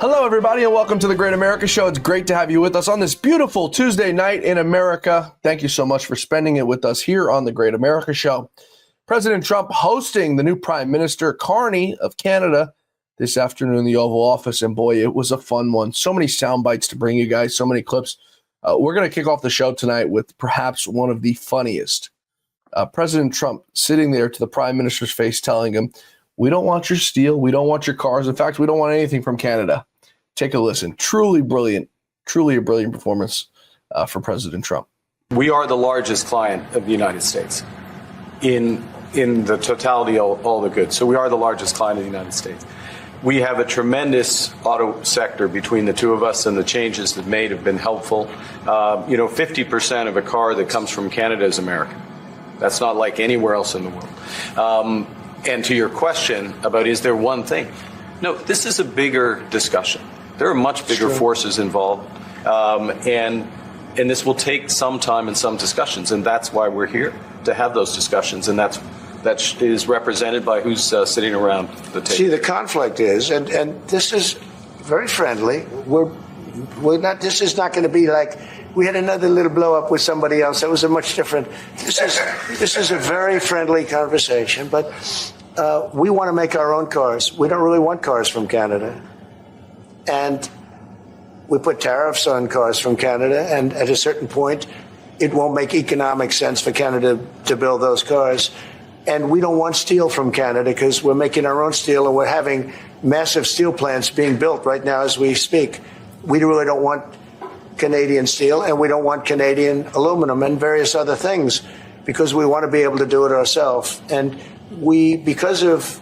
Hello, everybody, and welcome to the Great America Show. It's great to have you with us on this beautiful Tuesday night in America. Thank you so much for spending it with us here on the Great America Show. President Trump hosting the new Prime Minister, Carney of Canada, this afternoon in the Oval Office. And boy, it was a fun one. So many sound bites to bring you guys, so many clips. We're going to kick off the show tonight with perhaps one of the funniest. President Trump sitting there to the Prime Minister's face telling him, "We don't want your steel. We don't want your cars. In fact, we don't want anything from Canada." Take a listen. Truly brilliant, truly a brilliant performance for President Trump. We are the largest client of the United States in the totality of all the goods. So we are the largest client of the United States. We have a tremendous auto sector between the two of us, and the changes that made have been helpful. 50% of a car that comes from Canada is American. That's not like anywhere else in the world. And to your question about is there one thing? No, this is a bigger discussion. There are much bigger forces involved, and this will take some time and some discussions, and that's why we're here, to have those discussions, and that is represented by who's sitting around the table. See, the conflict is, and this is very friendly. We're not. This is not going to be like we had another little blow up with somebody else. That was a much different. This is a very friendly conversation, but we want to make our own cars. We don't really want cars from Canada. And we put tariffs on cars from Canada, and at a certain point, it won't make economic sense for Canada to build those cars. And we don't want steel from Canada because we're making our own steel, and we're having massive steel plants being built right now as we speak. We really don't want Canadian steel, and we don't want Canadian aluminum and various other things because we want to be able to do it ourselves. And we, because of,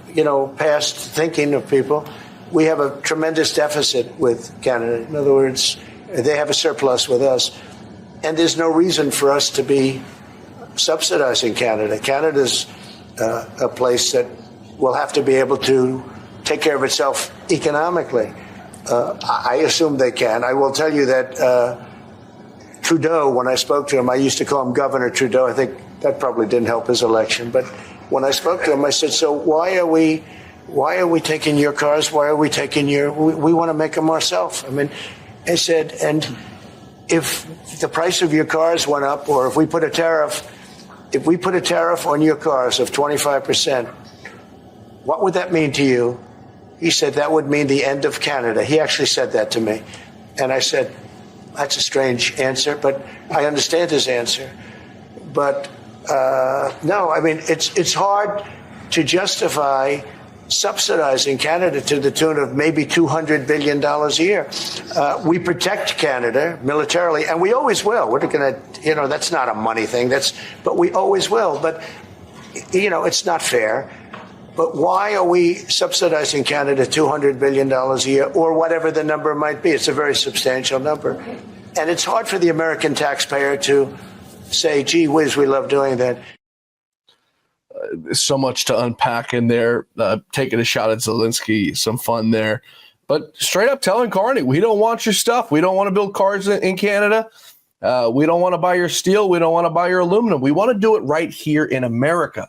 past thinking of people, we have a tremendous deficit with Canada. In other words, they have a surplus with us. And there's no reason for us to be subsidizing Canada. Canada's a place that will have to be able to take care of itself economically. I assume they can. I will tell you that Trudeau, when I spoke to him, I used to call him Governor Trudeau. I think that probably didn't help his election. But when I spoke to him, I said, so why are we taking your cars? Why are we taking we want to make them ourselves. I said, and if the price of your cars went up, or if we put a tariff on your cars of 25%, what would that mean to you? He said, that would mean the end of Canada. He actually said that to me. And I said, that's a strange answer, but I understand his answer. But no, it's hard to justify subsidizing Canada to the tune of maybe $200 billion a year. We protect Canada militarily, and we always will. We're going to, that's not a money thing. But we always will. But, it's not fair. But why are we subsidizing Canada $200 billion a year, or whatever the number might be? It's a very substantial number. And it's hard for the American taxpayer to say, gee whiz, we love doing that. So much to unpack in there, taking a shot at Zelensky, some fun there. But straight up telling Carney, we don't want your stuff. We don't want to build cars in Canada. We don't want to buy your steel. We don't want to buy your aluminum. We want to do it right here in America.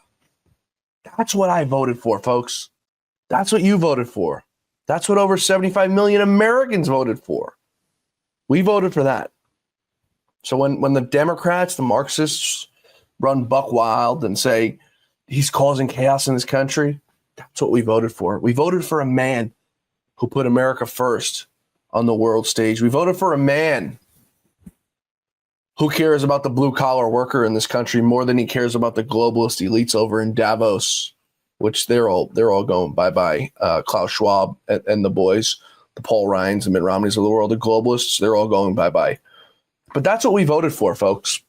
That's what I voted for, folks. That's what you voted for. That's what over 75 million Americans voted for. We voted for that. So when the Democrats, the Marxists, run buck wild and say he's causing chaos in this country, that's what we voted for. We voted for a man who put America first on the world stage. We voted for a man who cares about the blue-collar worker in this country more than he cares about the globalist elites over in Davos, which they're all going bye-bye. Klaus Schwab and the boys, the Paul Ryans and Mitt Romneys of the world, the globalists, they're all going bye-bye. But that's what we voted for, folks.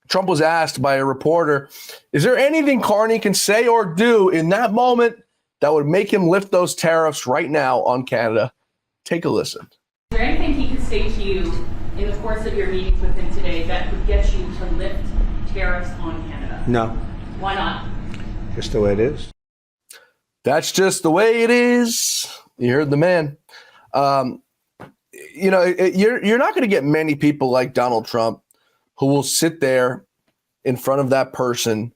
Trump was asked by a reporter, is there anything Carney can say or do in that moment that would make him lift those tariffs right now on Canada? Take a listen. Is there anything he could say to you in the course of your meetings with him today that would get you to lift tariffs on Canada? No. Why not? Just the way it is. That's just the way it is. You heard the man. You're not going to get many people like Donald Trump who will sit there in front of that person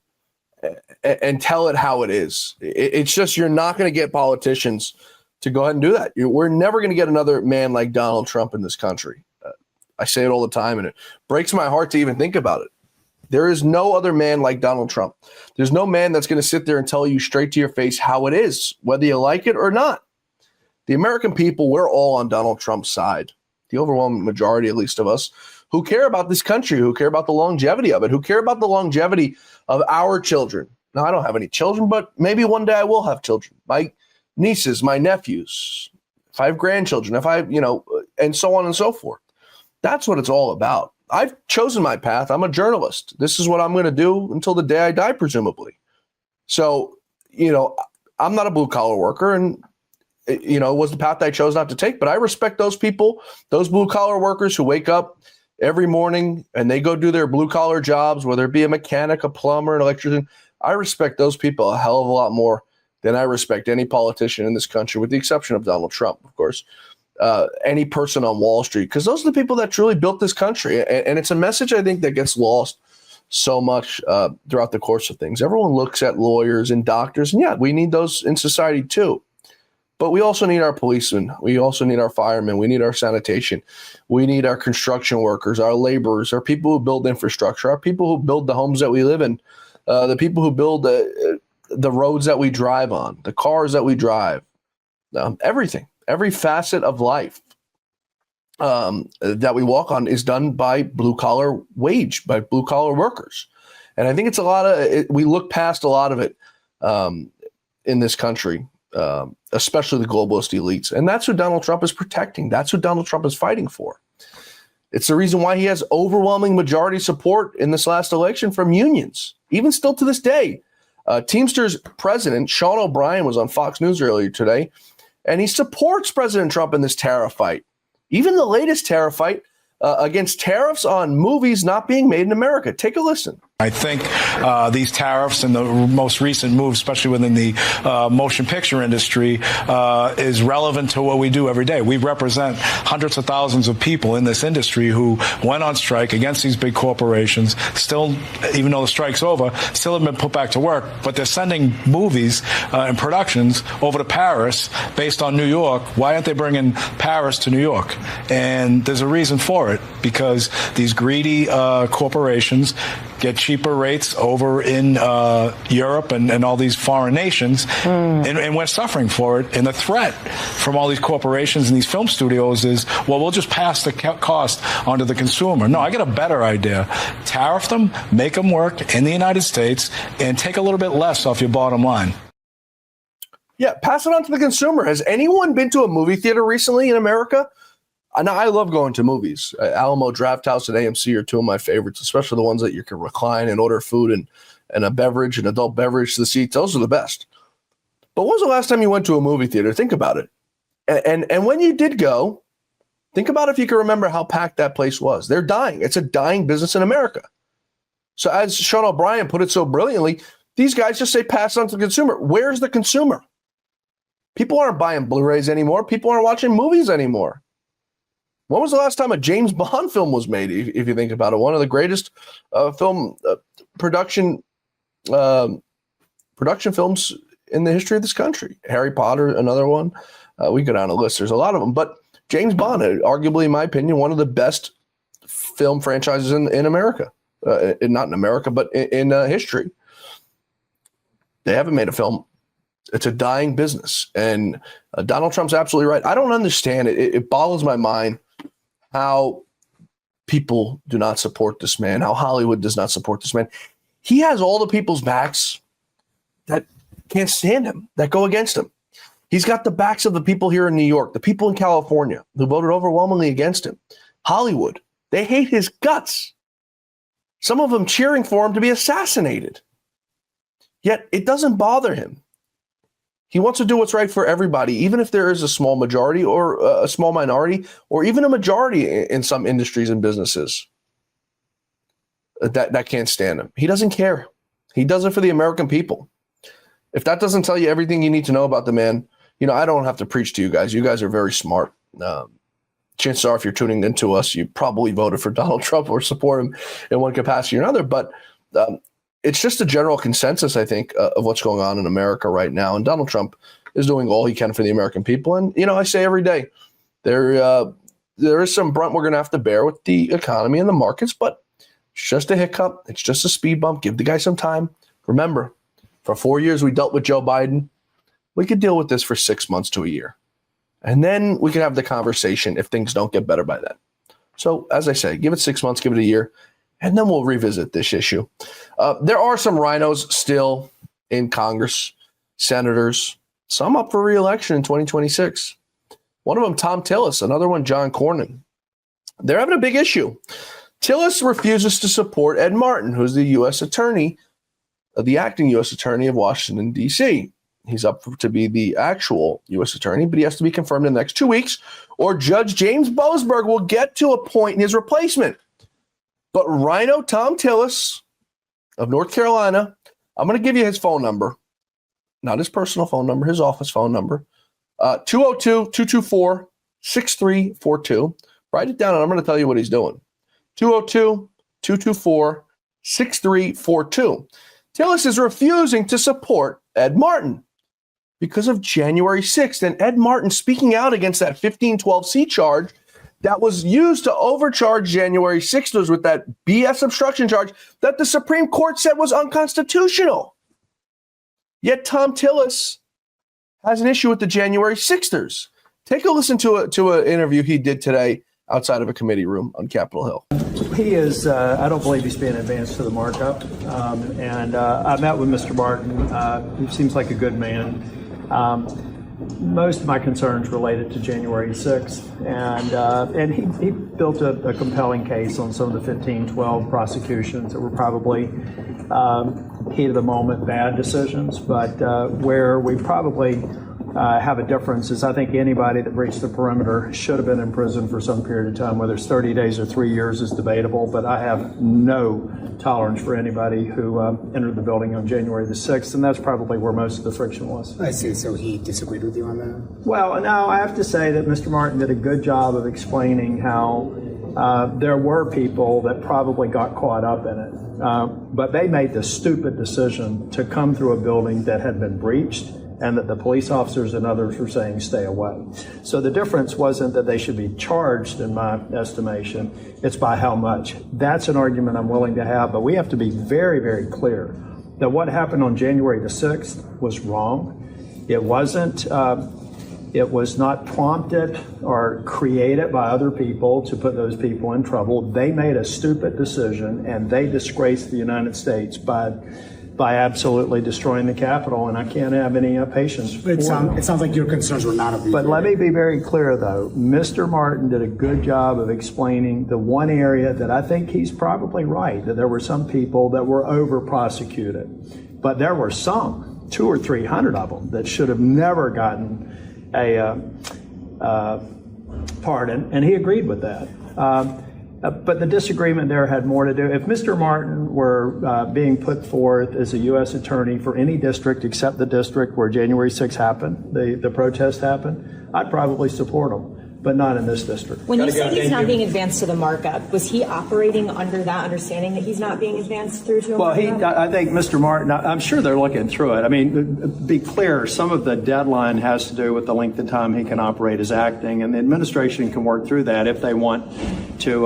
and tell it how it is. It's just you're not going to get politicians to go ahead and do that. We're never going to get another man like Donald Trump in this country. I say it all the time, and it breaks my heart to even think about it. There is no other man like Donald Trump. There's no man that's going to sit there and tell you straight to your face how it is, whether you like it or not. The American people, we're all on Donald Trump's side. The overwhelming majority, at least of us, who care about this country, who care about the longevity of it, who care about the longevity of our children. Now, I don't have any children, but maybe one day I will have children. My nieces, my nephews, if I have grandchildren, if I, and so on and so forth. That's what it's all about. I've chosen my path. I'm a journalist. This is what I'm going to do until the day I die, presumably. So, I'm not a blue collar worker, and it was the path I chose not to take. But I respect those people, those blue collar workers who wake up every morning and they go do their blue collar jobs, whether it be a mechanic, a plumber, an electrician. I respect those people a hell of a lot more than I respect any politician in this country, with the exception of Donald Trump, of course. Any person on Wall Street, because those are the people that truly built this country. And it's a message, I think, that gets lost so much throughout the course of things. Everyone looks at lawyers and doctors, and yeah, we need those in society too. But we also need our policemen. We also need our firemen. We need our sanitation. We need our construction workers, our laborers, our people who build infrastructure, our people who build the homes that we live in, the people who build the roads that we drive on, the cars that we drive, everything. Every facet of life that we walk on is done by blue-collar workers. And I think it's we look past a lot of it in this country, especially the globalist elites. And that's who Donald Trump is protecting. That's who Donald Trump is fighting for. It's the reason why he has overwhelming majority support in this last election from unions, even still to this day. Teamsters president Sean O'Brien was on Fox News earlier today, and he supports President Trump in this tariff fight, even the latest tariff fight against tariffs on movies not being made in America. Take a listen. I think these tariffs and the most recent moves, especially within the motion picture industry, is relevant to what we do every day. We represent hundreds of thousands of people in this industry who went on strike against these big corporations, still, even though the strike's over, still have been put back to work. But they're sending movies and productions over to Paris based on New York. Why aren't they bringing Paris to New York? And there's a reason for it, because these greedy corporations get cheaper rates over in Europe and all these foreign nations, and we're suffering for it. And the threat from all these corporations and these film studios is, well, we'll just pass the cost onto the consumer. No, I got a better idea. Tariff them, make them work in the United States, and take a little bit less off your bottom line. Yeah, pass it on to the consumer. Has anyone been to a movie theater recently in America? Now, I love going to movies. Alamo Drafthouse and AMC are two of my favorites, especially the ones that you can recline and order food and a beverage, an adult beverage to the seats. Those are the best. But when was the last time you went to a movie theater? Think about it. And when you did go, think about if you can remember how packed that place was. They're dying. It's a dying business in America. So as Sean O'Brien put it so brilliantly, these guys just say pass on to the consumer. Where's the consumer? People aren't buying Blu-rays anymore. People aren't watching movies anymore. When was the last time a James Bond film was made, if you think about it? One of the greatest film production films in the history of this country. Harry Potter, another one. We go down a list. There's a lot of them. But James Bond, arguably, in my opinion, one of the best film franchises in America. Not in America, but in history. They haven't made a film. It's a dying business. And Donald Trump's absolutely right. I don't understand it. It boggles my mind how people do not support this man, how Hollywood does not support this man. He has all the people's backs that can't stand him, that go against him. He's got the backs of the people here in New York, the people in California who voted overwhelmingly against him. Hollywood, they hate his guts. Some of them cheering for him to be assassinated. Yet it doesn't bother him. He wants to do what's right for everybody, even if there is a small majority or a small minority or even a majority in some industries and businesses that can't stand him. He doesn't care. He does it for the American people. If that doesn't tell you everything you need to know about the man, I don't have to preach to you guys. You guys are very smart. Chances are, if you're tuning into us, you probably voted for Donald Trump or support him in one capacity or another. But it's just a general consensus, I think, of what's going on in America right now. And Donald Trump is doing all he can for the American people. And, I say every day, there is some brunt we're going to have to bear with the economy and the markets, but it's just a hiccup. It's just a speed bump. Give the guy some time. Remember, for 4 years, we dealt with Joe Biden. We could deal with this for 6 months to a year. And then we can have the conversation if things don't get better by then. So, as I say, give it 6 months, give it a year, and then we'll revisit this issue. There are some rhinos still in Congress, senators, some up for re-election in 2026. One of them, Tom Tillis, another one, John Cornyn. They're having a big issue. Tillis refuses to support Ed Martin, who's the U.S. attorney, the acting U.S. attorney of Washington, D.C. He's up to be the actual U.S. attorney, but he has to be confirmed in the next 2 weeks, or Judge James Boasberg will get to appoint his replacement. But Rhino Tom Tillis of North Carolina, I'm going to give you his phone number, not his personal phone number, his office phone number, 202-224-6342. Write it down, and I'm going to tell you what he's doing. 202-224-6342. Tillis is refusing to support Ed Martin because of January 6th, and Ed Martin speaking out against that 1512C charge that was used to overcharge January 6th was with that BS obstruction charge that the Supreme Court said was unconstitutional. Yet Tom Tillis has an issue with the January 6thers. Take a listen to an interview he did today outside of a committee room on Capitol Hill. He is, I don't believe he's being advanced to the markup. I met with Mr. Barton. He seems like a good man. Most of my concerns related to January 6th. And he built a compelling case on some of the 1512 prosecutions that were probably heat of the moment bad decisions. But where we probably have a difference is I think anybody that breached the perimeter should have been in prison for some period of time. Whether it's 30 days or 3 years is debatable, but I have no tolerance for anybody who entered the building on January the 6th, and that's probably where most of the friction was. I see. So he disagreed with you on that? Well, no, I have to say that Mr. Martin did a good job of explaining how there were people that probably got caught up in it, but they made the stupid decision to come through a building that had been breached and that the police officers and others were saying stay away. So the difference wasn't that they should be charged, in my estimation, it's by how much. That's an argument I'm willing to have, but we have to be very, very clear that what happened on January the 6th was wrong. It wasn't, it was not prompted or created by other people to put those people in trouble. They made a stupid decision and they disgraced the United States by absolutely destroying the Capitol, and I can't have any patience for It sounds like your concerns were not of. But let me be very clear, though. Mr. Martin did a good job of explaining the one area that I think he's probably right, that there were some people that were over-prosecuted. But there were some, 200 or 300 of them, that should have never gotten a pardon, and he agreed with that. But the disagreement there had more to do. If Mr. Martin were being put forth as a U.S. attorney for any district except the district where January 6 happened, the protest happened, I'd probably support him, but not in this district. When you say he's not being advanced to the markup, was he operating under that understanding that he's not being advanced through to a markup? Well, I think Mr. Martin, I'm sure they're looking through it. I mean, be clear, some of the deadline has to do with the length of time he can operate as acting, and the administration can work through that if they want to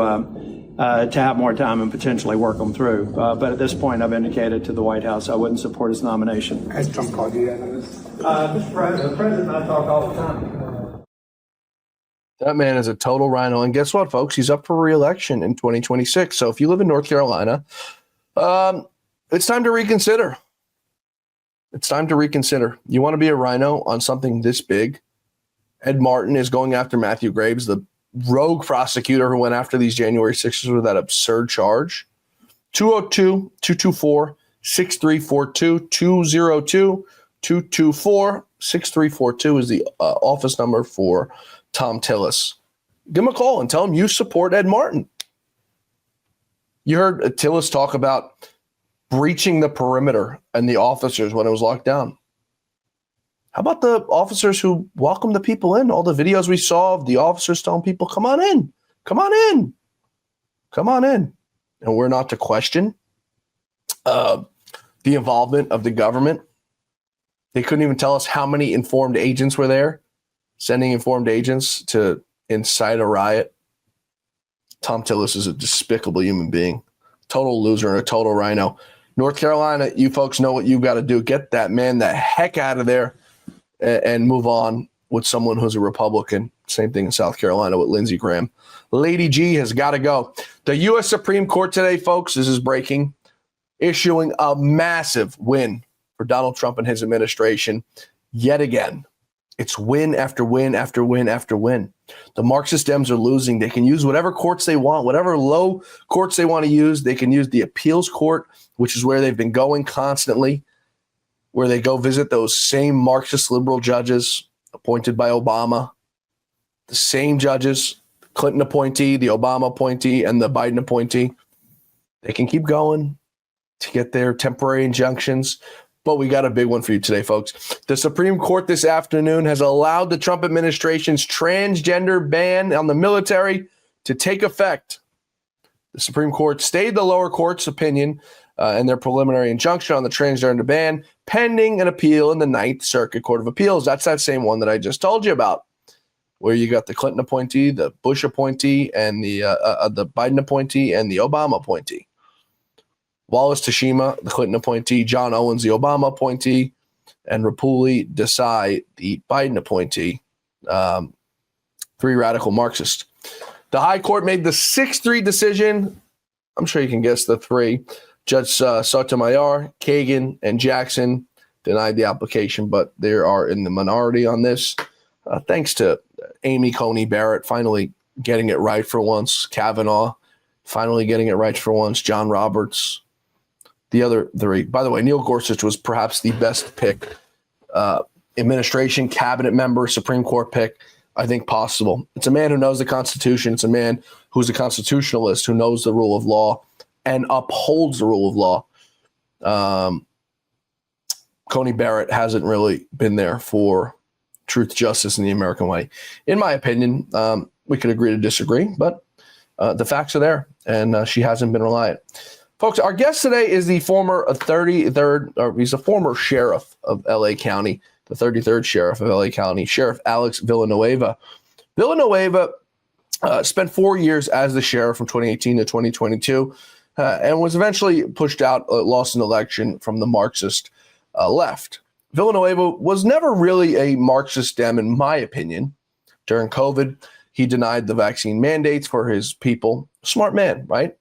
have more time and potentially work them through. But at this point, I've indicated to the White House I wouldn't support his nomination. Has Trump called you yet on this? Mr. President, the President and I talk all the time. That man is a total rhino. And guess what, folks? He's up for re-election in 2026. So if you live in North Carolina, it's time to reconsider. It's time to reconsider. You want to be a rhino on something this big? Ed Martin is going after Matthew Graves, the rogue prosecutor who went after these January 6th with that absurd charge. 202-224-6342, 202-224-6342 is the office number for Tom Tillis. Give him a call and tell him you support Ed Martin. You heard Tillis talk about breaching the perimeter and the officers when it was locked down. How about the officers who welcomed the people in? All the videos we saw of the officers telling people, come on in, come on in, come on in. And we're not to question the involvement of the government. They couldn't even tell us how many informed agents were there, sending informed agents to incite a riot. Tom Tillis is a despicable human being, total loser and a total rhino. North Carolina, you folks know what you've got to do. Get that man the heck out of there and move on with someone who's a Republican. Same thing in South Carolina with Lindsey Graham. Lady G has got to go. The U.S. Supreme Court today, folks, this is breaking, issuing a massive win for Donald Trump and his administration yet again. It's win after win after win after win. The Marxist Dems are losing. They can use whatever courts they want, whatever low courts they want to use. They can use the appeals court, which is where they've been going constantly, where they go visit those same Marxist liberal judges appointed by Obama, the same judges, the Clinton appointee, the Obama appointee, and the Biden appointee. They can keep going to get their temporary injunctions. But we got a big one for you today, folks. The Supreme Court this afternoon has allowed the Trump administration's transgender ban on the military to take effect. The Supreme Court stayed the lower court's opinion and their preliminary injunction on the transgender ban pending an appeal in the Ninth Circuit Court of Appeals. That's that same one that I just told you about, where you got the Clinton appointee, the Bush appointee, and the Biden appointee, and the Obama appointee. Wallace Tashima, the Clinton appointee, John Owens, the Obama appointee, and Rapuli Desai, the Biden appointee, three radical Marxists. The High Court made the 6-3 decision. I'm sure you can guess the three. Judge Sotomayor, Kagan, and Jackson denied the application, but they are in the minority on this. Thanks to Amy Coney Barrett finally getting it right for once, Kavanaugh finally getting it right for once, John Roberts. The other three, by the way, Neil Gorsuch was perhaps the best pick, administration, cabinet member, Supreme Court pick, I think, possible. It's a man who knows the Constitution. It's a man who's a constitutionalist, who knows the rule of law and upholds the rule of law. Coney Barrett hasn't really been there for truth, justice, and the American way. In my opinion, we could agree to disagree, but the facts are there, and she hasn't been reliant. Folks, our guest today is the former 33rd, or he's a former sheriff of L.A. County, the 33rd sheriff of L.A. County, Sheriff Alex Villanueva. Villanueva spent 4 years as the sheriff from 2018 to 2022 and was eventually pushed out, lost an election from the Marxist left. Villanueva was never really a Marxist Dem, in my opinion. During COVID, he denied the vaccine mandates for his people. Smart man, right?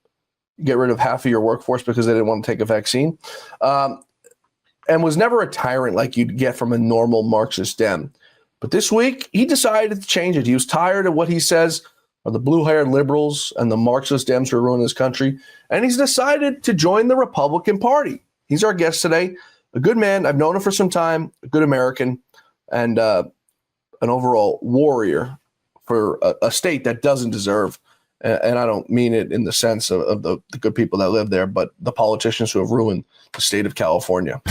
Get rid of half of your workforce because they didn't want to take a vaccine, and was never a tyrant like you'd get from a normal Marxist Dem. But this week, he decided to change it. He was tired of what he says are the blue-haired liberals and the Marxist Dems who are ruining this country, and he's decided to join the Republican Party. He's our guest today, a good man. I've known him for some time, a good American, and an overall warrior for a state that doesn't deserve. And I don't mean it in the sense of the good people that live there, but the politicians who have ruined the state of California.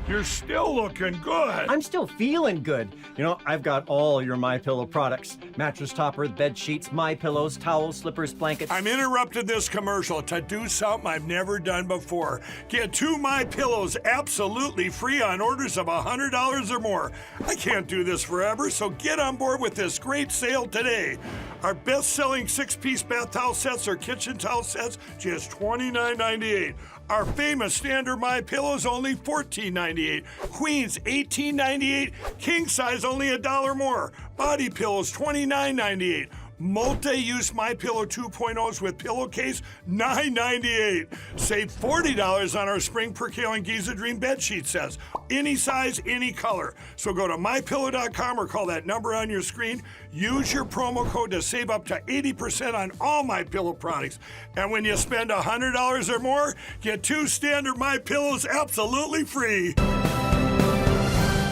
You're still looking good. I'm still feeling good. You know, I've got all your MyPillow products. Mattress topper, bed sheets, MyPillows, towels, slippers, blankets. I'm interrupting this commercial to do something I've never done before. Get 2 MyPillows absolutely free on orders of $100 or more. I can't do this forever, so get on board with this great sale today. Our best-selling 6-piece bath towel sets or kitchen towel sets, just $29.98. Our famous standard MyPillow is only $14.98. Queens, $18.98. King size, only $1 more. Body pillows, $29.98. Multi-use MyPillow 2.0s with pillowcase, $9.98. Save $40 on our Spring Percale and Giza Dream bed sheet sets. Any size, any color. So go to MyPillow.com or call that number on your screen. Use your promo code to save up to 80% on all MyPillow products. And when you spend $100 or more, get 2 standard MyPillows absolutely free.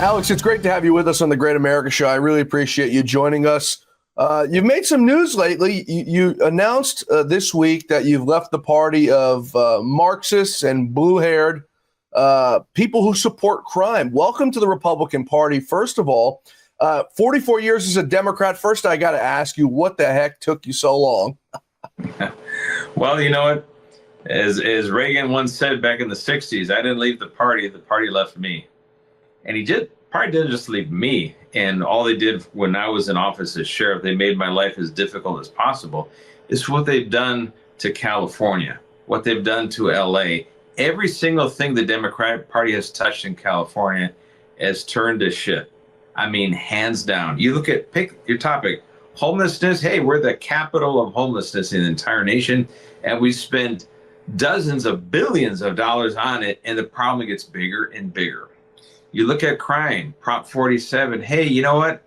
Alex, it's great to have you with us on the Great America Show. I really appreciate you joining us. You've made some news lately. You announced this week that you've left the party of Marxists and blue-haired people who support crime. Welcome to the Republican Party, first of all. 44 years as a Democrat. First, I got to ask you, what the heck took you so long? Well, you know what? As Reagan once said back in the 60s, I didn't leave the party left me. And party didn't just leave me. And all they did when I was in office as sheriff, they made my life as difficult as possible. It's what they've done to California, what they've done to LA. Every single thing the Democratic Party has touched in California has turned to shit. I mean, hands down. You pick your topic, homelessness. Hey, we're the capital of homelessness in the entire nation. And we spent dozens of billions of dollars on it. And the problem gets bigger and bigger. You look at crime, Prop 47. Hey, you know what?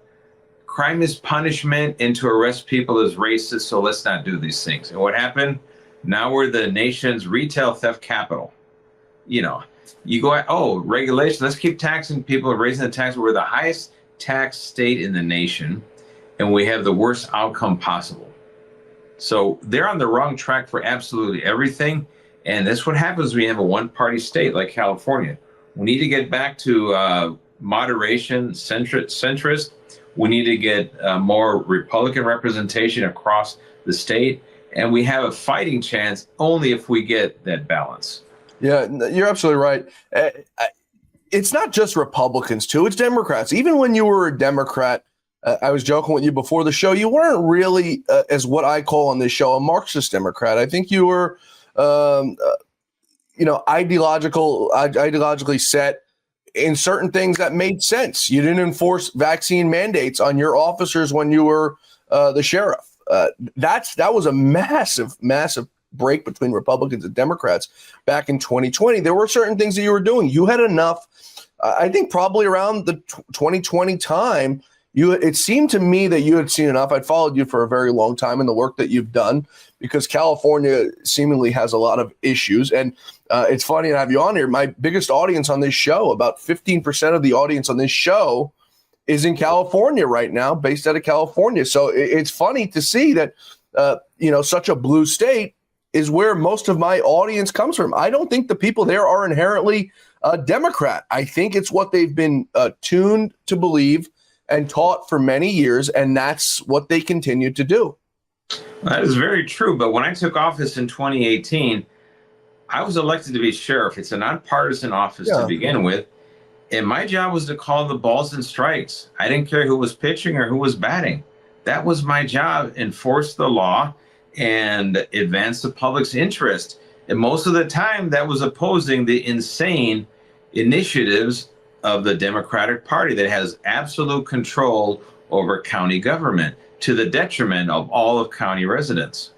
Crime is punishment, and to arrest people is racist. So let's not do these things. And what happened? Now we're the nation's retail theft capital. You know, you go, regulation. Let's keep taxing people and raising the tax. We're the highest tax state in the nation, and we have the worst outcome possible. So they're on the wrong track for absolutely everything. And that's what happens when you have a one-party state like California. We need to get back to moderation, centrist. We need to get more Republican representation across the state. And we have a fighting chance only if we get that balance. Yeah, you're absolutely right. It's not just Republicans, too. It's Democrats. Even when you were a Democrat, I was joking with you before the show, you weren't really, as what I call on this show, a Marxist Democrat. I think you were, ideologically set in certain things that made sense. You didn't enforce vaccine mandates on your officers when you were the sheriff. That was a massive break between Republicans and Democrats back in 2020. There were certain things that you were doing. You had enough, I think probably around the 2020 time, it seemed to me that you had seen enough. I'd followed you for a very long time in the work that you've done, because California seemingly has a lot of issues. And it's funny to have you on here. My biggest audience on this show, about 15% of the audience on this show, is in California right now, based out of California. So it's funny to see that, such a blue state is where most of my audience comes from. I don't think the people there are inherently Democrat. I think it's what they've been tuned to believe and taught for many years, and that's what they continue to do. That is very true. But when I took office in 2018, I was elected to be sheriff. It's a nonpartisan office to begin with. And my job was to call the balls and strikes. I didn't care who was pitching or who was batting. That was my job, enforce the law and advance the public's interest. And most of the time that was opposing the insane initiatives of the Democratic Party that has absolute control over county government to the detriment of all of county residents.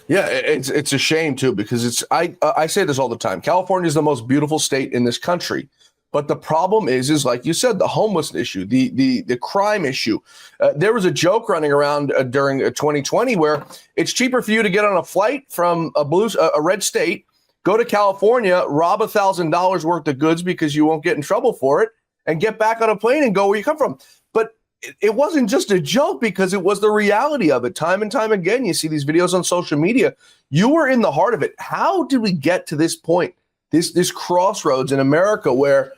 Yeah, it's a shame, too, because I say this all the time. California is the most beautiful state in this country. But the problem is like you said, the homeless issue, the crime issue. There was a joke running around during 2020 where it's cheaper for you to get on a flight from a red state, go to California, rob $1,000 worth of goods because you won't get in trouble for it, and get back on a plane and go where you come from. But it wasn't just a joke, because it was the reality of it. Time and time again, you see these videos on social media. You were in the heart of it. How did we get to this point, this crossroads in America where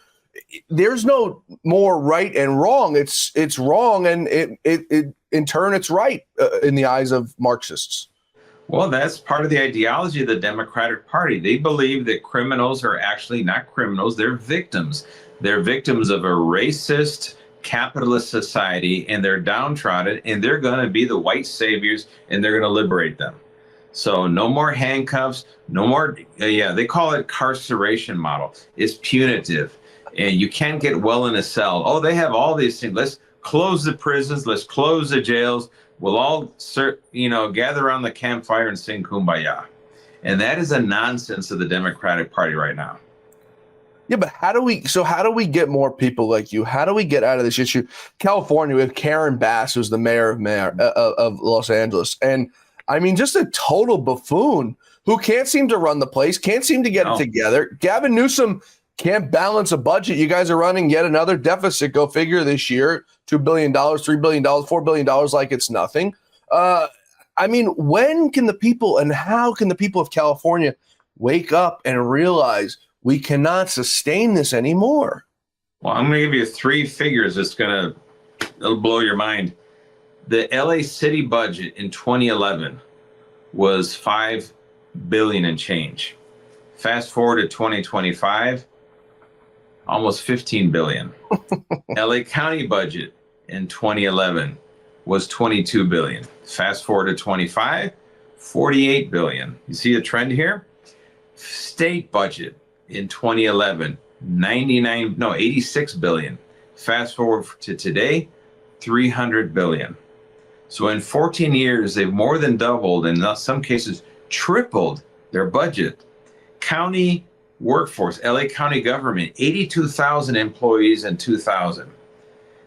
there's no more right and wrong? It's wrong, and it in turn it's right in the eyes of Marxists. Well, that's part of the ideology of the Democratic Party. They believe that criminals are actually not criminals. They're victims. They're victims of a racist, capitalist society, and they're downtrodden, and they're going to be the white saviors, and they're going to liberate them. So no more handcuffs, no more, they call it carceration model. It's punitive, and you can't get well in a cell. Oh, they have all these things. Let's close the prisons. Let's close the jails. We'll all, gather around the campfire and sing Kumbaya. And that is a nonsense of the Democratic Party right now. Yeah, but how do we get more people like you? How do we get out of this issue? California, we have Karen Bass, who's the mayor of Los Angeles. And I mean, just a total buffoon who can't seem to run the place, can't seem to get it together. Gavin Newsom can't balance a budget. You guys are running yet another deficit, go figure, this year. $2 billion, $3 billion, $4 billion, like it's nothing. I mean, when can the people, and how can the people of California wake up and realize we cannot sustain this anymore? Well, I'm going to give you 3 figures. It'll blow your mind. The LA city budget in 2011 was $5 billion and change. Fast forward to 2025, almost 15 billion. LA County budget in 2011 was 22 billion. Fast forward to 25, 48 billion. You see a trend here? State budget in 2011, 86 billion. Fast forward to today, 300 billion. So in 14 years, they've more than doubled, and in some cases tripled their budget. County workforce, LA County government, 82,000 employees in 2000.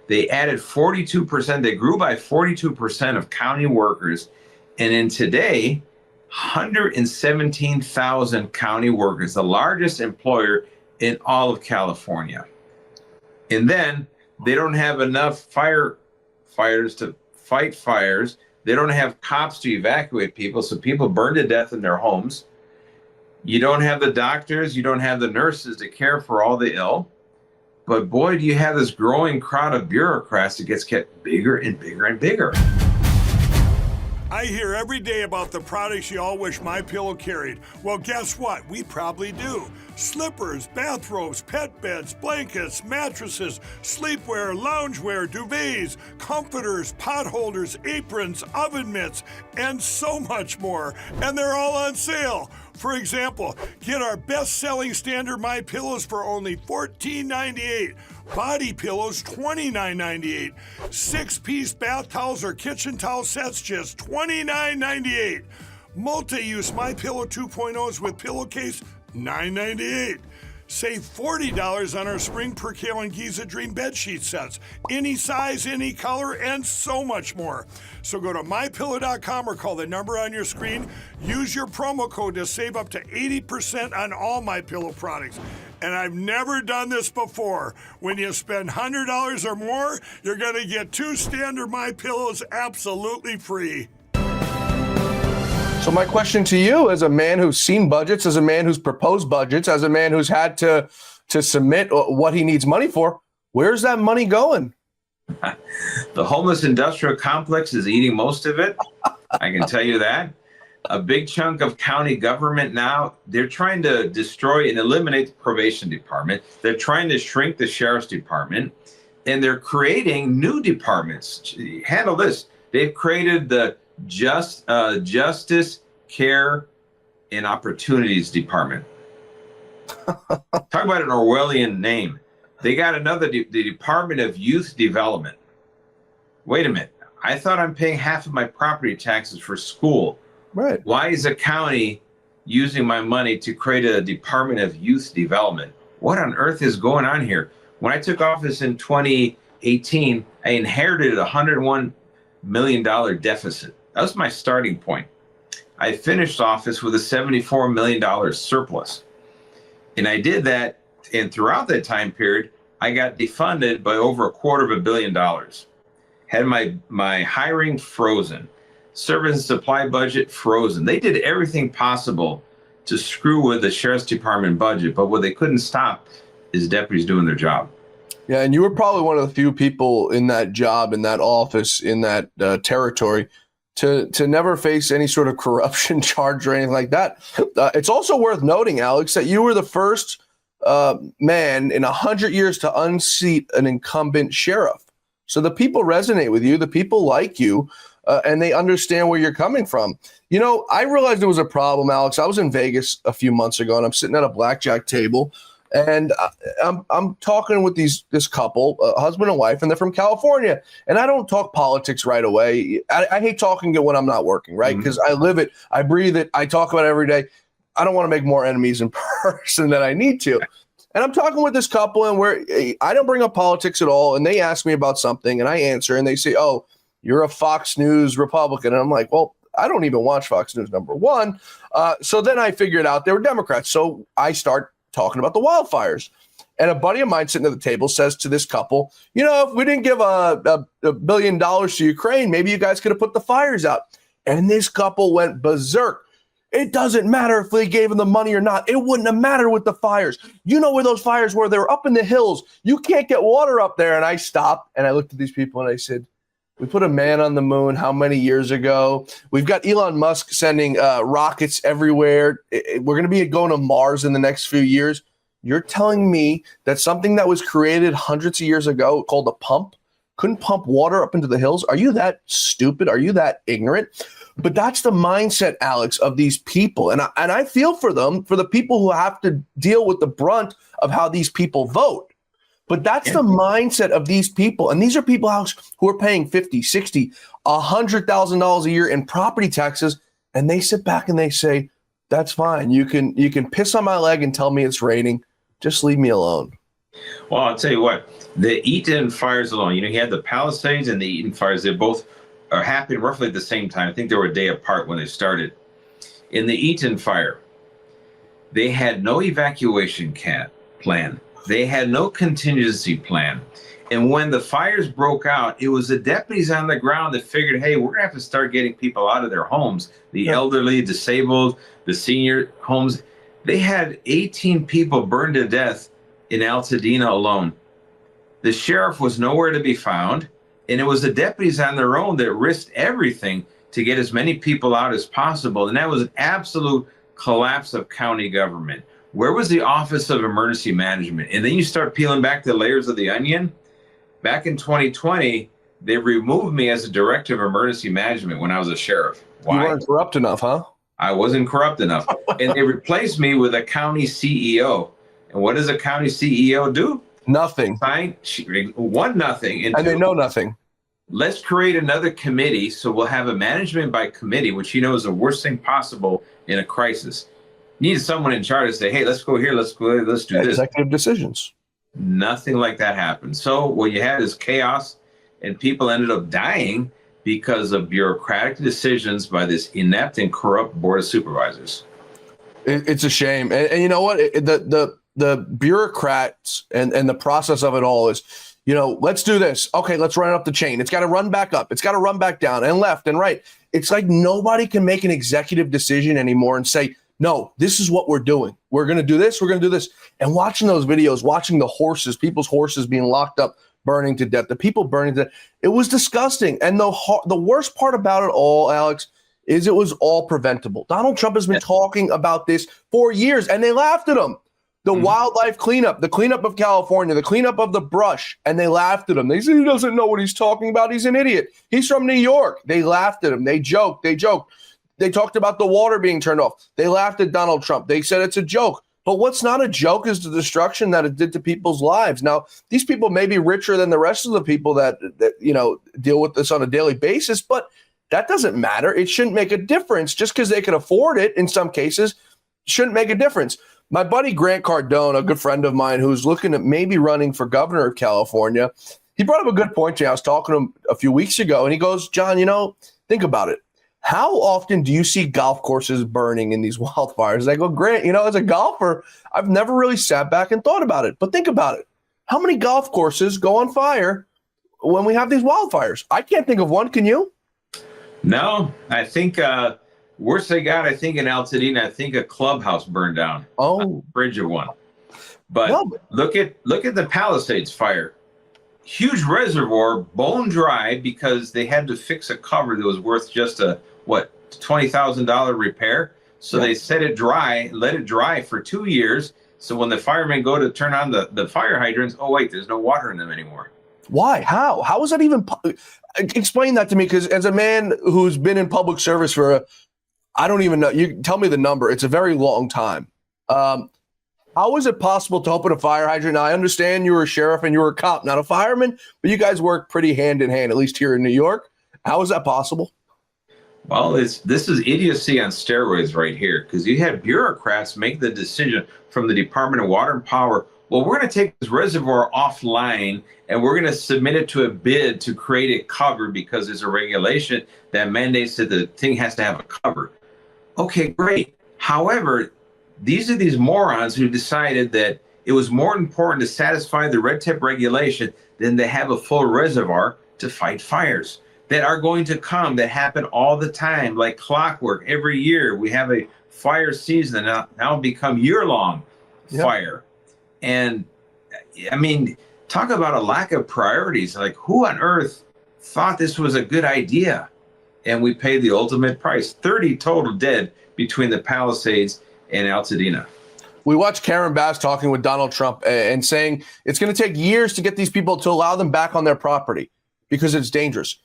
They added 42%, they grew by 42% of county workers. And in today, 117,000 county workers, the largest employer in all of California. And then they don't have enough firefighters to fight fires. They don't have cops to evacuate people, so people burn to death in their homes. You don't have the doctors, you don't have the nurses to care for all the ill. But boy, do you have this growing crowd of bureaucrats that gets kept bigger and bigger and bigger. I hear every day about the products you all wish MyPillow carried. Well, guess what? We probably do. Slippers, bathrobes, pet beds, blankets, mattresses, sleepwear, loungewear, duvets, comforters, pot holders, aprons, oven mitts, and so much more. And they're all on sale. For example, get our best-selling standard MyPillows for only $14.98. Body pillows, $29.98. 6-piece bath towels or kitchen towel sets, just $29.98. Multi-use MyPillow 2.0s with pillowcase, $9.98. Save $40 on our Spring Percale and Giza Dream bedsheet sets. Any size, any color, and so much more. So go to MyPillow.com or call the number on your screen. Use your promo code to save up to 80% on all MyPillow products. And I've never done this before. When you spend $100 or more, you're going to get 2 standard MyPillows absolutely free. So my question to you, as a man who's seen budgets, as a man who's proposed budgets, as a man who's had to submit what he needs money for, where's that money going? The homeless industrial complex is eating most of it. I can tell you that. A big chunk of county government now, they're trying to destroy and eliminate the probation department. They're trying to shrink the sheriff's department, and they're creating new departments. Handle this. They've created the Justice, Care, and Opportunities Department. Talk about an Orwellian name. They got another, the Department of Youth Development. Wait a minute. I thought I'm paying half of my property taxes for school. Right. Why is the county using my money to create a Department of Youth Development? What on earth is going on here? When I took office in 2018, I inherited a $101 million deficit. That was my starting point. I finished office with a $74 million surplus. And I did that, and throughout that time period, I got defunded by over $250 million. Had my hiring frozen, service and supply budget frozen. They did everything possible to screw with the sheriff's department budget, but what they couldn't stop is deputies doing their job. Yeah, and you were probably one of the few people in that job, in that office, in that territory to never face any sort of corruption charge or anything like that. It's also worth noting, Alex, that you were the first man in 100 years to unseat an incumbent sheriff. So the people resonate with you, the people like you, and they understand where you're coming from. You know, I realized there was a problem, Alex. I was in Vegas a few months ago, and I'm sitting at a blackjack table, and I'm talking with this couple, husband and wife, and they're from California. And I don't talk politics right away. I hate talking it when I'm not working, right? Because I live it, I breathe it, I talk about it every day. I don't want to make more enemies in person than I need to. And I'm talking with this couple, and I don't bring up politics at all. And they ask me about something, and I answer, and they say, "Oh, you're a Fox News Republican." And I'm like, well, I don't even watch Fox News, number one. So then I figured out they were Democrats. So I start talking about the wildfires. And a buddy of mine sitting at the table says to this couple, you know, if we didn't give $1 billion to Ukraine, maybe you guys could have put the fires out. And this couple went berserk. It doesn't matter if they gave them the money or not. It wouldn't have mattered with the fires. You know where those fires were? They were up in the hills. You can't get water up there. And I stopped and I looked at these people and I said, We put a man on the moon how many years ago? We've got Elon Musk sending rockets everywhere. We're going to be going to Mars in the next few years. You're telling me that something that was created hundreds of years ago called a pump couldn't pump water up into the hills? Are you that stupid? Are you that ignorant? But that's the mindset, Alex, of these people. And I feel for them, for the people who have to deal with the brunt of how these people vote. But that's the mindset of these people. And these are people who are paying $50, $60, $100,000 a year in property taxes. And they sit back and they say, that's fine. You can piss on my leg and tell me it's raining. Just leave me alone. Well, I'll tell you what, the Eaton fires alone, you had the Palisades and the Eaton fires. They both are happening roughly at the same time. I think they were a day apart when they started. In the Eaton fire, they had no evacuation plan. They had no contingency plan. And when the fires broke out, it was the deputies on the ground that figured, hey, we're going to have to start getting people out of their homes, the elderly, disabled, the senior homes. They had 18 people burned to death in Altadena alone. The sheriff was nowhere to be found, and it was the deputies on their own that risked everything to get as many people out as possible. And that was an absolute collapse of county government. Where was the Office of Emergency Management? And then you start peeling back the layers of the onion. Back in 2020, they removed me as a director of emergency management when I was a sheriff. Why? You weren't corrupt enough, huh? I wasn't corrupt enough. And they replaced me with a county CEO. And what does a county CEO do? Nothing. One, nothing. And they know nothing. Let's create another committee. So we'll have a management by committee, which is the worst thing possible in a crisis. You need someone in charge to say, hey, let's go here, let's go, let's do this. Executive decisions. Nothing like that happened. So what you had is chaos, and people ended up dying because of bureaucratic decisions by this inept and corrupt board of supervisors. It's a shame. And you know what? The bureaucrats and the process of it all is, let's do this. Okay, let's run it up the chain. It's got to run back up. It's got to run back down and left and right. It's like nobody can make an executive decision anymore and say, no, this is what we're doing. We're going to do this. We're going to do this. And watching those videos, watching the horses, people's horses being locked up, burning to death, the people burning to death, it was disgusting. And the worst part about it all, Alex, is it was all preventable. Donald Trump has been talking about this for years, and they laughed at him. The wildlife cleanup, the cleanup of California, the cleanup of the brush, and they laughed at him. They said he doesn't know what he's talking about. He's an idiot. He's from New York. They laughed at him. They joked. They talked about the water being turned off. They laughed at Donald Trump. They said it's a joke. But what's not a joke is the destruction that it did to people's lives. Now, these people may be richer than the rest of the people that deal with this on a daily basis, but that doesn't matter. It shouldn't make a difference. Just because they can afford it in some cases shouldn't make a difference. My buddy Grant Cardone, a good friend of mine who's looking at maybe running for governor of California, he brought up a good point to me. I was talking to him a few weeks ago, and he goes, John, think about it. How often do you see golf courses burning in these wildfires? I go, Grant, as a golfer, I've never really sat back and thought about it. But think about it. How many golf courses go on fire when we have these wildfires? I can't think of one. Can you? No, I think worst they got, I think in Altadena, I think a clubhouse burned down. Oh, bridge of one. But look at the Palisades fire. Huge reservoir, bone dry, because they had to fix a cover that was worth just a $20,000 repair. So they set it dry, let it dry for 2 years. So when the firemen go to turn on the fire hydrants, oh wait, there's no water in them anymore. Why? How is that even? Explain that to me, because as a man who's been in public service for I don't even know. You tell me the number. It's a very long time. How is it possible to open a fire hydrant? Now, I understand you were a sheriff and you were a cop, not a fireman, but you guys work pretty hand in hand, at least here in New York. How is that possible? Well, this is idiocy on steroids right here, because you had bureaucrats make the decision from the Department of Water and Power. Well, we're going to take this reservoir offline and we're going to submit it to a bid to create a cover because there's a regulation that mandates that the thing has to have a cover. Okay, great. However, these are these morons who decided that it was more important to satisfy the red tip regulation than to have a full reservoir to fight fires that are going to come, that happen all the time, like clockwork. Every year we have a fire season now become year-long fire. And I mean, talk about a lack of priorities. Like, who on earth thought this was a good idea. And we paid the ultimate price. 30 total dead between the Palisades and Altadena. We watched Karen Bass talking with Donald Trump and saying it's going to take years to get these people to allow them back on their property because it's dangerous.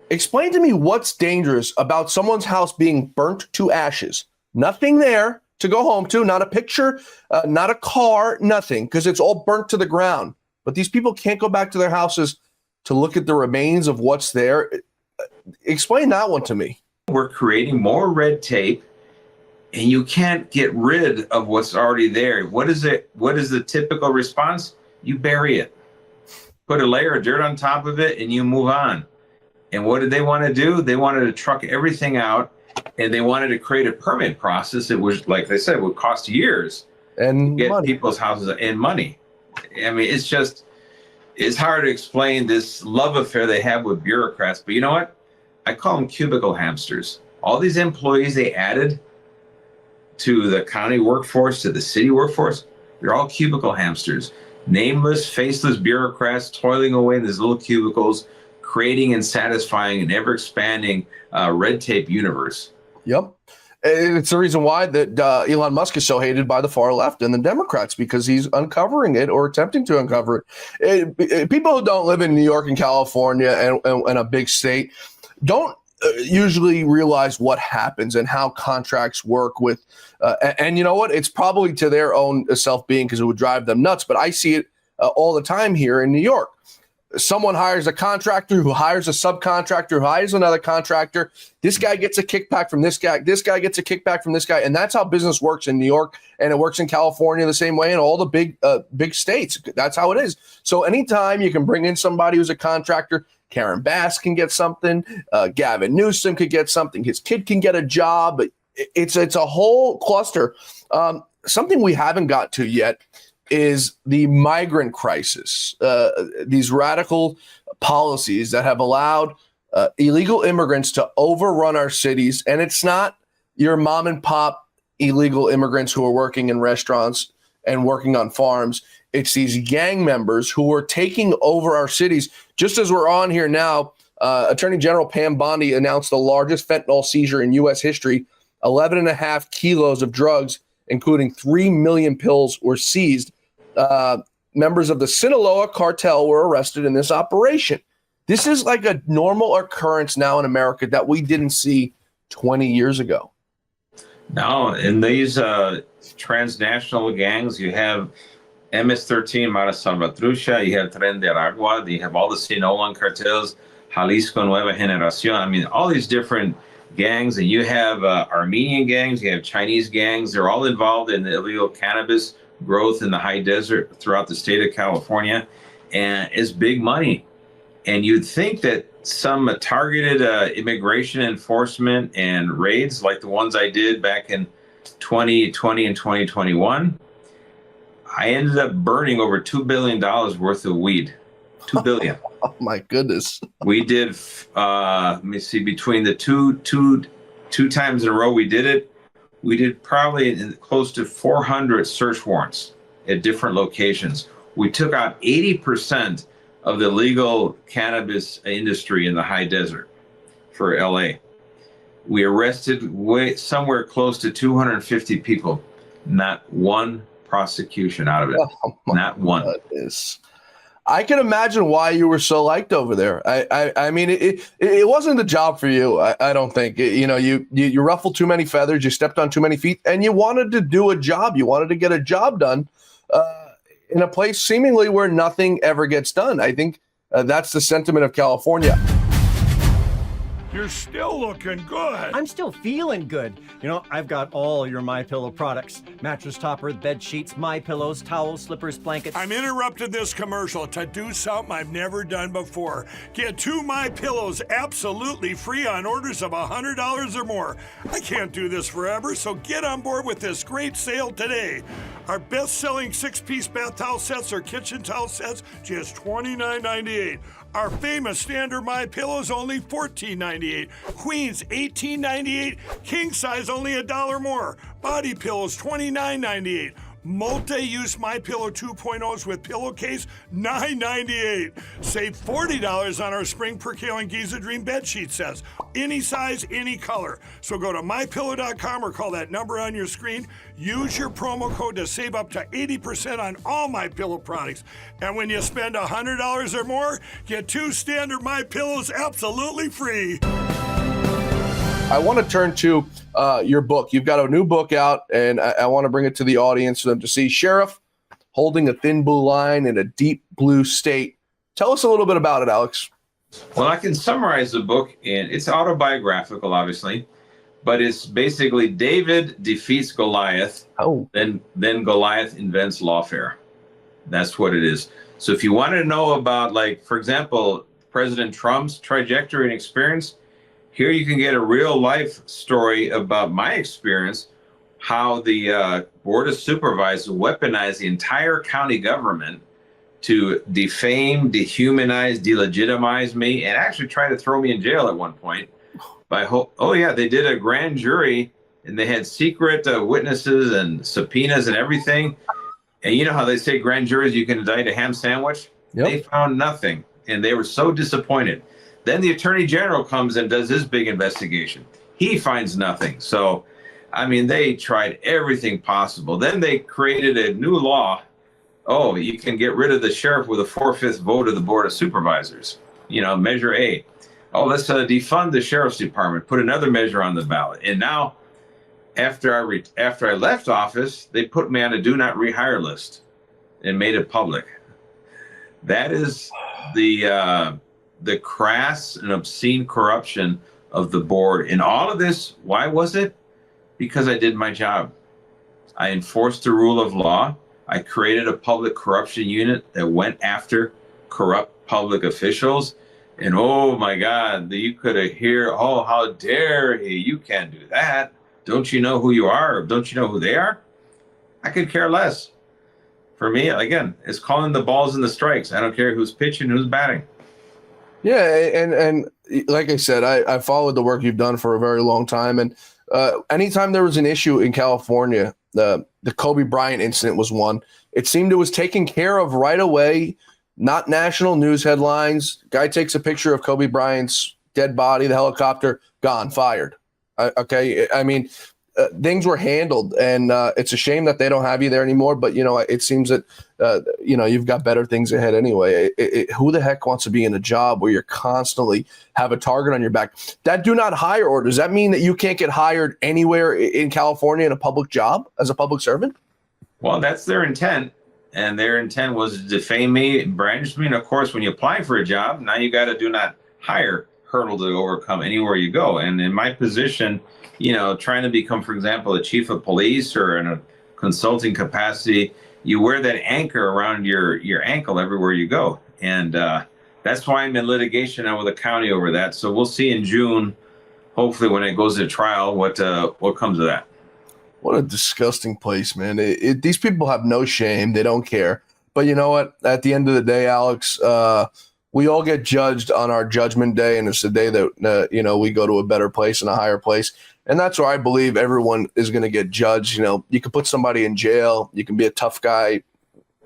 Explain to me what's dangerous about someone's house being burnt to ashes. Nothing there to go home to, not a picture, not a car, nothing, because it's all burnt to the ground. But these people can't go back to their houses to look at the remains of what's there. Explain that one to me. We're creating more red tape, and you can't get rid of what's already there. What is it? What is the typical response? You bury it. Put a layer of dirt on top of it, and you move on. And what did they want to do? They wanted to truck everything out, and they wanted to create a permit process. It was, like they said, would cost years and to get money. people's houses and money. I mean, it's hard to explain this love affair they have with bureaucrats. But you know what? I call them cubicle hamsters. All these employees they added to the county workforce, to the city workforce, they're all cubicle hamsters. Nameless, faceless bureaucrats toiling away in these little cubicles, creating and satisfying an ever-expanding red tape universe. Yep. It's the reason why that Elon Musk is so hated by the far left and the Democrats, because he's uncovering it or attempting to uncover it. People who don't live in New York and California and a big state don't usually realize what happens and how contracts work with. And you know what? It's probably to their own self-being because it would drive them nuts. But I see it all the time here in New York. Someone hires a contractor who hires a subcontractor who hires another contractor. This guy gets a kickback from this guy. This guy gets a kickback from this guy. And that's how business works in New York. And it works in California the same way in all the big states. That's how it is. So anytime you can bring in somebody who's a contractor, Karen Bass can get something. Gavin Newsom could get something. His kid can get a job. It's a whole cluster. Something we haven't got to yet is the migrant crisis, these radical policies that have allowed illegal immigrants to overrun our cities. And it's not your mom and pop illegal immigrants who are working in restaurants and working on farms. It's these gang members who are taking over our cities. Just as we're on here now, Attorney General Pam Bondi announced the largest fentanyl seizure in U.S. history. 11.5 kilos of drugs, including 3 million pills, were seized. Members of the Sinaloa cartel were arrested in this operation. This is like a normal occurrence now in America that we didn't see 20 years ago. No, in these transnational gangs, you have MS-13, Mara Salvatrucha, you have Tren de Aragua, you have all the Sinaloan cartels, Jalisco Nueva Generación. I mean, all these different gangs, and you have Armenian gangs, you have Chinese gangs. They're all involved in the illegal cannabis growth in the high desert throughout the state of California, and it's big money. And you'd think that some targeted immigration enforcement and raids like the ones I did back in 2020 and 2021, I ended up burning over $2 billion worth of weed. $2 billion. Oh my goodness. We did, let me see, between the two times in a row we did it, we did probably close to 400 search warrants at different locations. We took out 80% of the legal cannabis industry in the high desert for LA. We arrested somewhere close to 250 people. Not one prosecution out of it. Oh, not one. Goodness. I can imagine why you were so liked over there. I mean, it wasn't the job for you. I don't think. You ruffled too many feathers. You stepped on too many feet, and you wanted to do a job. You wanted to get a job done in a place seemingly where nothing ever gets done. I think that's the sentiment of California. You're still looking good. I'm still feeling good. You know, I've got all your MyPillow products. Mattress topper, bed sheets, My Pillows, towels, slippers, blankets. I'm interrupting this commercial to do something I've never done before. Get 2 MyPillows absolutely free on orders of $100 or more. I can't do this forever, so get on board with this great sale today. Our best-selling 6-piece bath towel sets or kitchen towel sets, just $29.98. Our famous standard MyPillow is only $14.98. Queens, $18.98. King size, only $1 more. Body pillows, $29.98. Multi-use MyPillow 2.0s with pillowcase, $9.98. Save $40 on our Spring Percale Giza Dream bed sheet sets. Any size, any color. So go to MyPillow.com or call that number on your screen. Use your promo code to save up to 80% on all MyPillow products. And when you spend $100 or more, get 2 standard MyPillows absolutely free. I want to turn to your book. You've got a new book out, and I want to bring it to the audience for them to see. Sheriff Holding a Thin Blue Line in a Deep Blue State. Tell us a little bit about it, Alex. Well, I can summarize the book it's autobiographical, obviously, but it's basically David defeats Goliath. Then Goliath invents lawfare. That's what it is. So if you want to know about, like, for example, President Trump's trajectory and experience, here you can get a real life story about my experience, how the Board of Supervisors weaponized the entire county government to defame, dehumanize, delegitimize me, and actually try to throw me in jail at one point. They did a grand jury, and they had secret witnesses and subpoenas and everything. And you know how they say grand juries, you can indict a ham sandwich? Yep. They found nothing, and they were so disappointed. Then the Attorney General comes and does his big investigation. He finds nothing. So, I mean, they tried everything possible. Then they created a new law. Oh, you can get rid of the sheriff with a 4/5 vote of the Board of Supervisors. You know, Measure A. Oh, let's defund the sheriff's department. Put another measure on the ballot. And now, after I left office, they put me on a do not rehire list and made it public. That is the crass and obscene corruption of the board. In all of this, why was it? Because I did my job. I enforced the rule of law. I created a public corruption unit that went after corrupt public officials. And oh my God, you could hear, oh, how dare he? You can't do that. Don't you know who you are? Don't you know who they are? I could care less. For me, again, it's calling the balls and the strikes. I don't care who's pitching, who's batting. Yeah, and like I said, I followed the work you've done for a very long time. And anytime there was an issue in California, the Kobe Bryant incident was one. It seemed it was taken care of right away, not national news headlines. Guy takes a picture of Kobe Bryant's dead body, the helicopter, gone, fired. Okay, I mean, things were handled, and it's a shame that they don't have you there anymore. But, you know, it seems that, you've got better things ahead anyway. Who the heck wants to be in a job where you're constantly have a target on your back? That do not hire order, does that mean that you can't get hired anywhere in California in a public job as a public servant? Well, that's their intent. And their intent was to defame me, brandish me. And of course, when you apply for a job, now you got a do not hire hurdle to overcome anywhere you go. And in my position, trying to become, for example, a chief of police or in a consulting capacity, you wear that anchor around your ankle everywhere you go. And that's why I'm in litigation now with the county over that. So we'll see in June, hopefully when it goes to trial, what comes of that. What a disgusting place, man. These people have no shame. They don't care. But you know what? At the end of the day, Alex, we all get judged on our judgment day, and it's the day that we go to a better place and a higher place. And that's where I believe everyone is going to get judged. You can put somebody in jail. You can be a tough guy,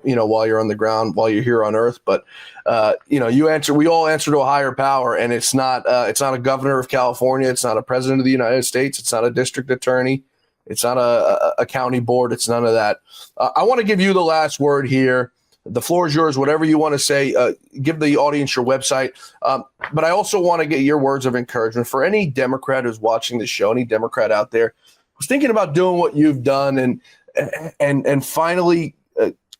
while you're on the ground, while you're here on earth. But, we all answer to a higher power, and it's not a governor of California. It's not a president of the United States. It's not a district attorney. It's not a county board. It's none of that. I want to give you the last word here. The floor is yours, whatever you want to say. Give the audience your website. But I also want to get your words of encouragement for any Democrat who's watching the show, any Democrat out there who's thinking about doing what you've done and finally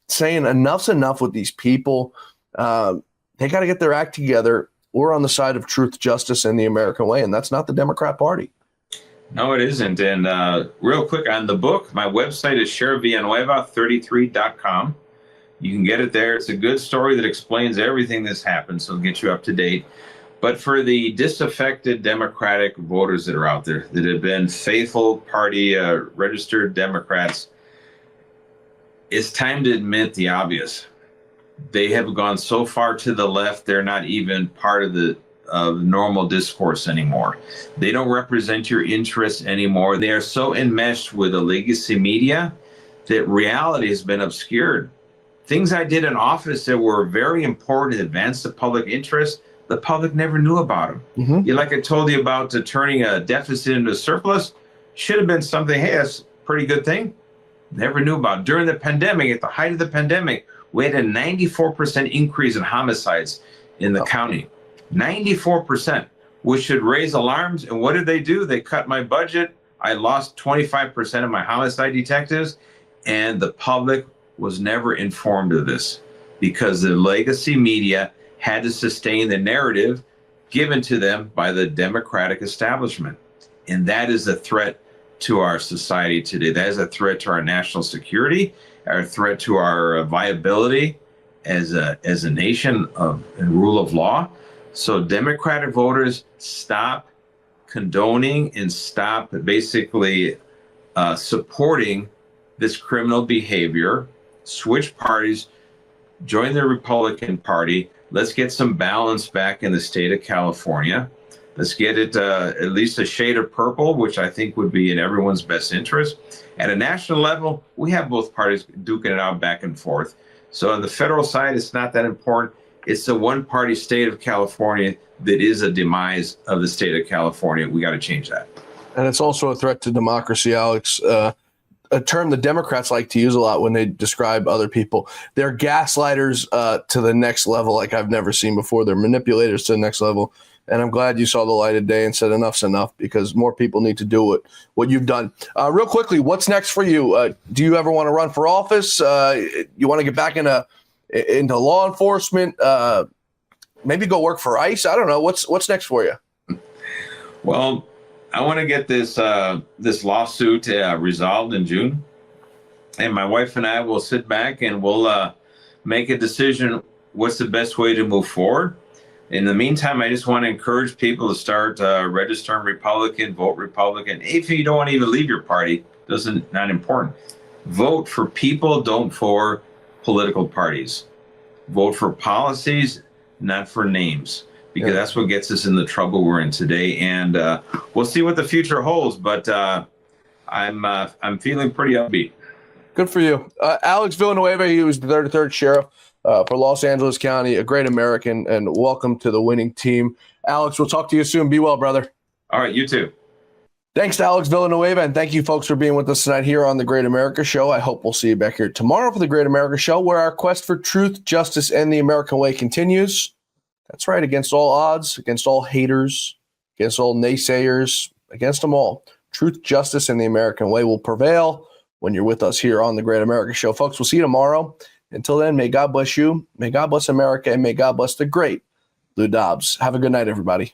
saying enough's enough with these people. They got to get their act together. We're on the side of truth, justice, and the American way, and that's not the Democrat Party. No, it isn't. And real quick on the book, my website is sheriffvillanueva33.com. You can get it there. It's a good story that explains everything that's happened, so it'll get you up to date. But for the disaffected Democratic voters that are out there that have been faithful party registered Democrats, it's time to admit the obvious. They have gone so far to the left, they're not even part of the normal discourse anymore. They don't represent your interests anymore. They are so enmeshed with the legacy media that reality has been obscured. Things I did in office that were very important to advance the public interest, the public never knew about them. Like I told you about turning a deficit into a surplus, should have been something, hey, that's a pretty good thing. Never knew about. During the pandemic, at the height of the pandemic, we had a 94% increase in homicides in the county. 94%, which should raise alarms. And what did they do? They cut my budget. I lost 25% of my homicide detectives, and the public was never informed of this because the legacy media had to sustain the narrative given to them by the Democratic establishment. And that is a threat to our society today. That is a threat to our national security, a threat to our viability as a nation and rule of law. So Democratic voters, stop condoning and stop basically supporting this criminal behavior. Switch parties, join the Republican Party. Let's get some balance back in the state of California. Let's get it at least a shade of purple, which I think would be in everyone's best interest. At a national level, we have both parties duking it out back and forth. So on the federal side, it's not that important. It's the one-party state of California that is a demise of the state of California. We got to change that. And it's also a threat to democracy, Alex. A term the Democrats like to use a lot when they describe other people. They're gaslighters to the next level like I've never seen before. They're manipulators to the next level. And I'm glad you saw the light of day and said enough's enough because more people need to do what you've done. Real quickly, what's next for you? Do you ever want to run for office? You want to get back into law enforcement? Maybe go work for ICE? I don't know. What's next for you? Well, I want to get this lawsuit resolved in June, and my wife and I will sit back and we'll make a decision. What's the best way to move forward? In the meantime, I just want to encourage people to start registering Republican, vote Republican. If you don't want to even leave your party, not important. Vote for people, don't for political parties. Vote for policies, not for names. Because that's what gets us in the trouble we're in today, and we'll see what the future holds. But I'm feeling pretty upbeat. Good for you, Alex Villanueva. He was the 33rd sheriff for Los Angeles County, a great American, and welcome to the winning team, Alex. We'll talk to you soon. Be well, brother. All right, you too. Thanks to Alex Villanueva, and thank you, folks, for being with us tonight here on the Great America Show. I hope we'll see you back here tomorrow for the Great America Show, where our quest for truth, justice, and the American way continues. That's right, against all odds, against all haters, against all naysayers, against them all. Truth, justice, and the American way will prevail when you're with us here on the Great America Show. Folks, we'll see you tomorrow. Until then, may God bless you, may God bless America, and may God bless the great Lou Dobbs. Have a good night, everybody.